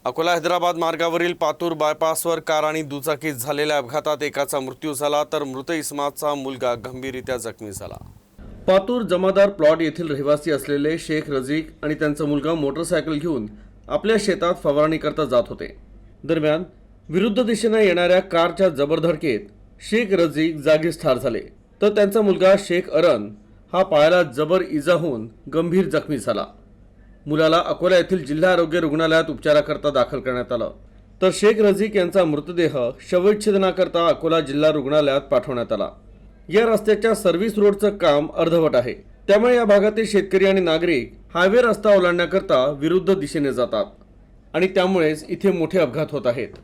अकोला हैदराबाद मार्गावरील पातूर बायपासवर कार आणि दुचाकीत झालेल्या अपघातात एकाचा मृत्यू झाला तर मृत इस्मातचा मुलगा गंभीररीत्या जखमी झाला। पातूर जमादार प्लॉट येथील रहिवासी असलेले शेख रझीक आणि त्यांचा मुलगा मोटरसायकल घेऊन आपल्या शेतात फवारणी करता जात होते। दरम्यान विरुद्ध दिशेने येणाऱ्या कारच्या जबर धडकेत शेख रझीक जागीच ठार झाले तर त्यांचा मुलगा शेख अरन हा पायाला जबर इजा होऊन गंभीर जखमी झाला। मुलाला अकोला येथील जिल्हा आरोग्य रुग्णालयात उपचाराकरता दाखल करण्यात आलं तर शेख रझीक यांचा मृतदेह शवविच्छेदनाकरता अकोला जिल्हा रुग्णालयात पाठवण्यात आला। या रस्त्याच्या सर्व्हिस रोडचं काम अर्धवट आहे, त्यामुळे या भागातील शेतकरी आणि नागरिक हायवे रस्ता ओलांडण्याकरता विरुद्ध दिशेने जातात आणि त्यामुळेच इथे मोठे अपघात होत आहेत।